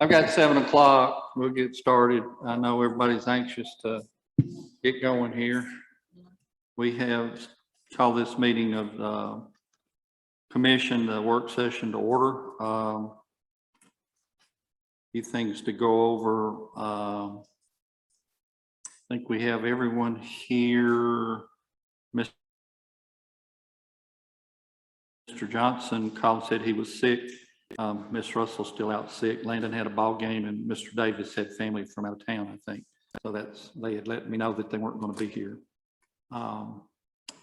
I've got 7 o'clock. We'll get started. I know everybody's anxious to get going here. We have called this meeting of the commission, the work session to order. Few things to go over. I think we have everyone here. Mr. Johnson called, said he was sick. Miss Russell's still out sick. Landon had a ball game and Mr. Davis had family from out of town, I think. So they had let me know that they weren't going to be here.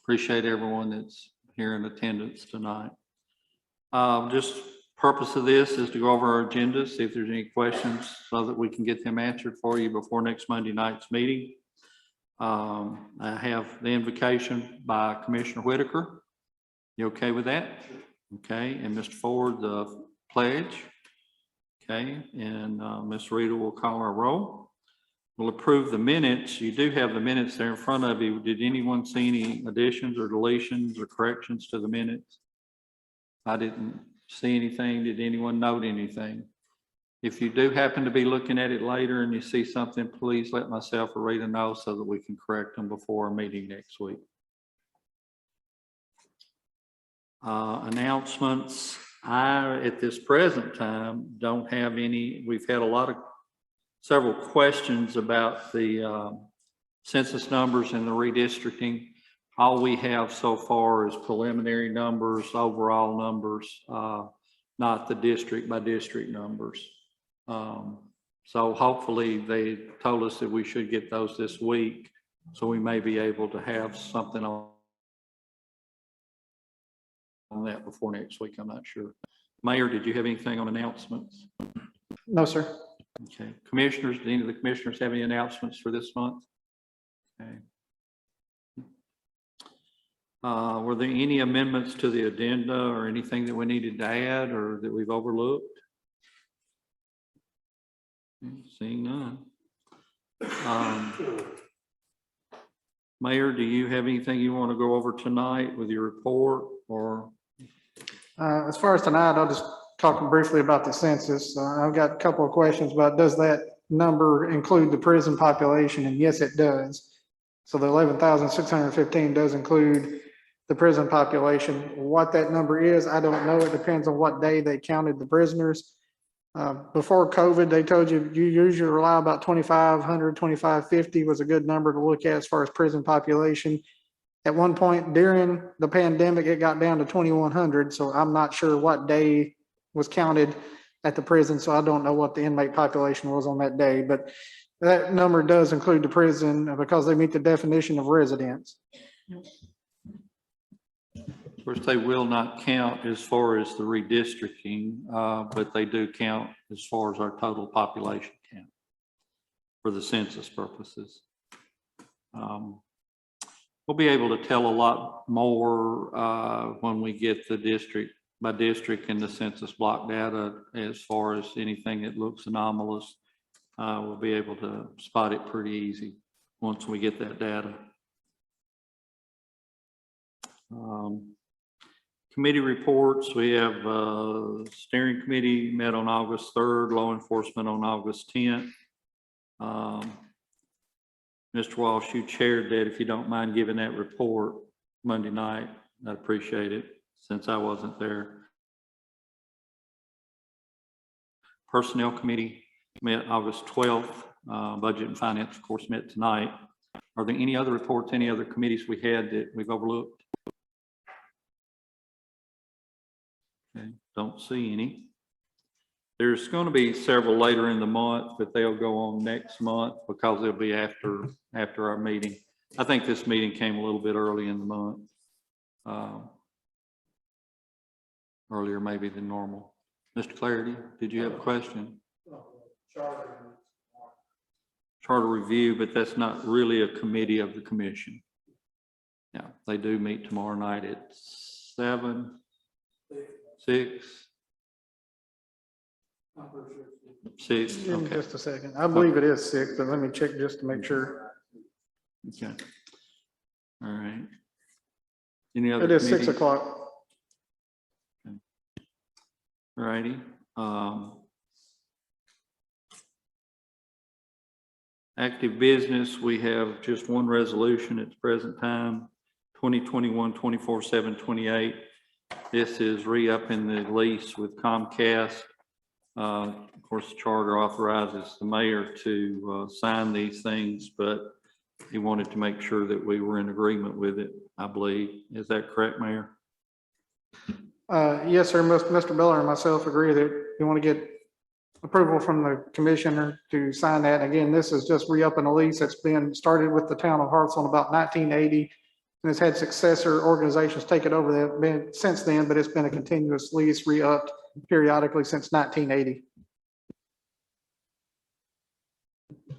Appreciate everyone that's here in attendance tonight. Just purpose of this is to go over our agenda, see if there's any questions so that we can get them answered for you before next Monday night's meeting. I have the invocation by Commissioner Whitaker. You okay with that? Okay, and Mr. Ford, the pledge. Okay, and Ms. Rita will call our roll. We'll approve the minutes. You do have the minutes there in front of you. Did anyone see any additions or deletions or corrections to the minutes? I didn't see anything. Did anyone note anything? If you do happen to be looking at it later and you see something, please let myself or Rita know so that we can correct them before our meeting next week. Announcements. I, at this present time, don't have any. We've had several questions about the census numbers and the redistricting. All we have so far is preliminary numbers, overall numbers, not the district by district numbers. So hopefully they told us that we should get those this week. So we may be able to have something on that before next week. I'm not sure. Mayor, did you have anything on announcements? No, sir. Okay. Commissioners, do any of the commissioners have any announcements for this month? Okay. Were there any amendments to the agenda or anything that we needed to add or that we've overlooked? Seeing none. Mayor, do you have anything you want to go over tonight with your report or? As far as tonight, I'll just talk briefly about the census. I've got a couple of questions about, does that number include the prison population? And yes, it does. So the 11,615 does include the prison population. What that number is, I don't know. It depends on what day they counted the prisoners. Before COVID, they told you usually rely about 2,500, 2,550 was a good number to look at as far as prison population. At one point during the pandemic, it got down to 2,100. So I'm not sure what day was counted at the prison. So I don't know what the inmate population was on that day, but that number does include the prison because they meet the definition of residents. Of course, they will not count as far as the redistricting, but they do count as far as our total population count for the census purposes. We'll be able to tell a lot more when we get the district by district and the census block data as far as anything that looks anomalous. We'll be able to spot it pretty easy once we get that data. Committee reports. We have steering committee met on August 3rd, law enforcement on August 10th. Mr. Walsh, you chaired that. If you don't mind giving that report Monday night, I'd appreciate it since I wasn't there. Personnel committee met August 12th. Budget and finance, of course, met tonight. Are there any other reports, any other committees we had that we've overlooked? Okay, don't see any. There's going to be several later in the month, but they'll go on next month because they'll be after our meeting. I think this meeting came a little bit early in the month, earlier maybe than normal. Mr. Clarity, did you have a question? Charter review, but that's not really a committee of the commission. Yeah, they do meet tomorrow night at 7, 6. 6. Okay. Just a second. I believe it is 6, but let me check just to make sure. Okay. All right. Any other? It is 6 committees? o'clock. Okay. All righty. Active business, we have just one resolution at the present time, 2021-24-728. This is re-upping the lease with Comcast. Of course, the charter authorizes the mayor to sign these things, but he wanted to make sure that we were in agreement with it, I believe. Is that correct, Mayor? Yes, sir. Mr. Miller and myself agree that we want to get approval from the commissioner to sign that. Again, this is just re-upping a lease that's been started with the town of Hartselle about 1980. And it's had successor organizations take it over that been since then, but it's been a continuous lease re-upped periodically since 1980.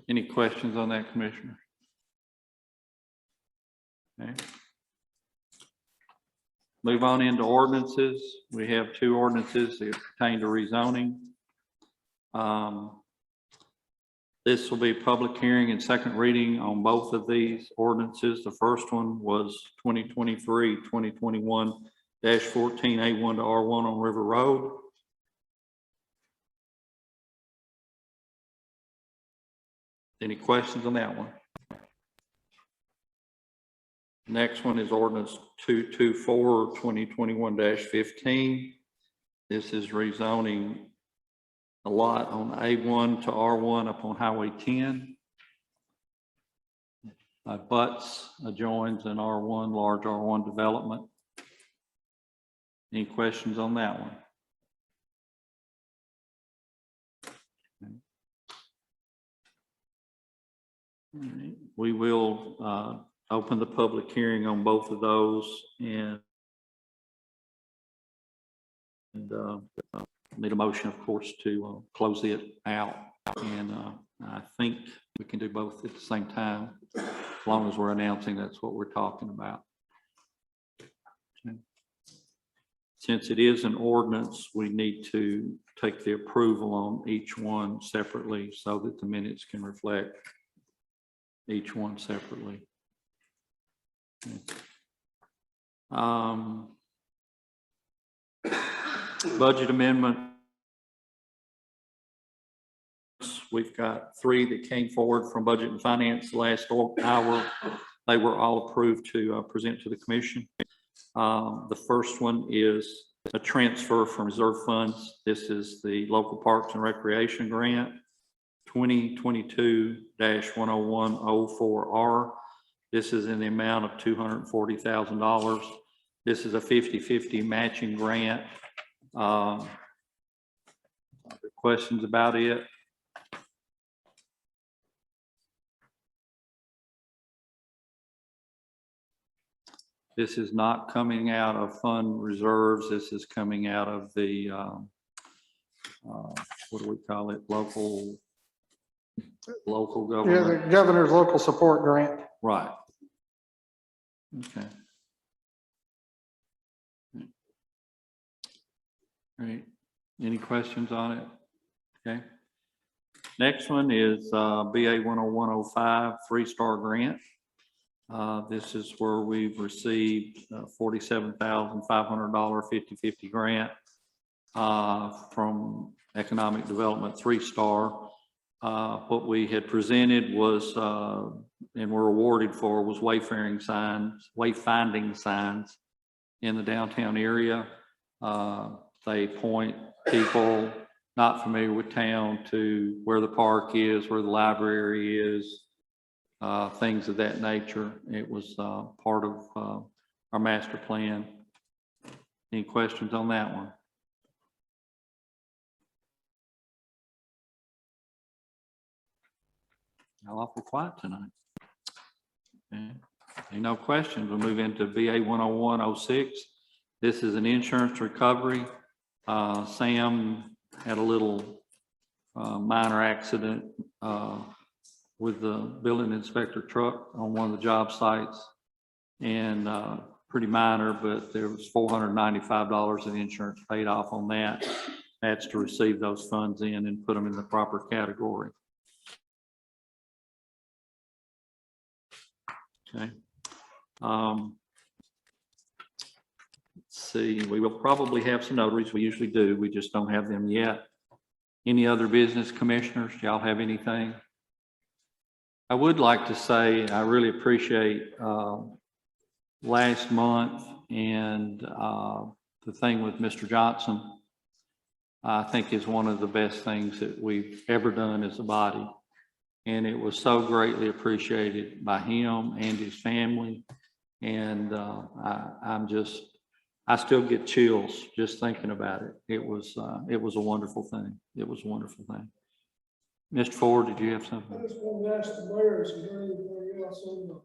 Any questions on that, Commissioner? Okay. Move on into ordinances. We have two ordinances that pertain to rezoning. This will be a public hearing and second reading on both of these ordinances. The first one was 2023-2021-14 A1 to R1 on River Road. Any questions on that one? Next one is ordinance 224-2021-15. This is rezoning a lot on A1 to R1 up on Highway 10. Butts adjoins an R1, large R1 development. Any questions on that one? Okay. All right. We will open the public hearing on both of those and need a motion, of course, to close it out. And I think we can do both at the same time, as long as we're announcing that's what we're talking about. Okay. Since it is an ordinance, we need to take the approval on each one separately so that the minutes can reflect each one separately. Okay. Budget amendment. We've got three that came forward from Budget and Finance last hour. They were all approved to present to the commission. The first one is a transfer from reserve funds. This is the Local Parks and Recreation Grant 2022-10104R. This is in the amount of $240,000. This is a 50-50 matching grant. Questions about it? This is not coming out of fund reserves. This is coming out of the, what do we call it? Local government. Yeah, the governor's local support grant. Right. Okay. All right. Any questions on it? Okay. Next one is BA 10105 3-star grant. This is where we've received $47,500 50-50 grant from Economic Development 3-star. What we had presented was and were awarded for was wayfinding signs in the downtown area. They point people not familiar with town to where the park is, where the library is, things of that nature. It was part of our master plan. Any questions on that one? Y'all awful quiet tonight. Okay. Any no questions? We'll move into BA 10106. This is an insurance recovery. Sam had a little minor accident with the building inspector truck on one of the job sites, and pretty minor, but there was $495 in insurance paid off on that. That's to receive those funds in and put them in the proper category. Okay. Let's see, we will probably have some notaries. We usually do. We just don't have them yet. Any other business, commissioners? Y'all have anything? I would like to say, I really appreciate, last month and, the thing with Mr. Johnson. I think is one of the best things that we've ever done as a body. And it was so greatly appreciated by him and his family. And, I still get chills just thinking about it. It was a wonderful thing. It was a wonderful thing. Mr. Ford, did you have something? I just wanted to ask the mayor, is there anything else on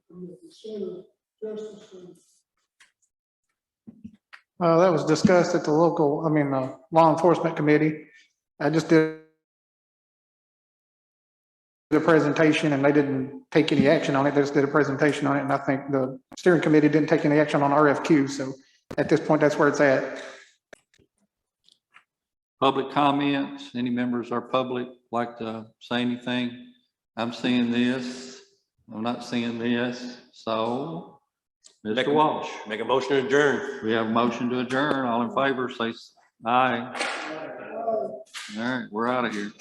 the consider justice and That was discussed at the law enforcement committee. I just did the presentation and they didn't take any action on it. They just did a presentation on it. And I think the steering committee didn't take any action on RFQ. So at this point, that's where it's at. Public comments, any members of our public like to say anything? I'm seeing this, I'm not seeing this, so Mr. Walsh. Make a motion to adjourn. We have a motion to adjourn. All in favor, say aye. All right, we're out of here.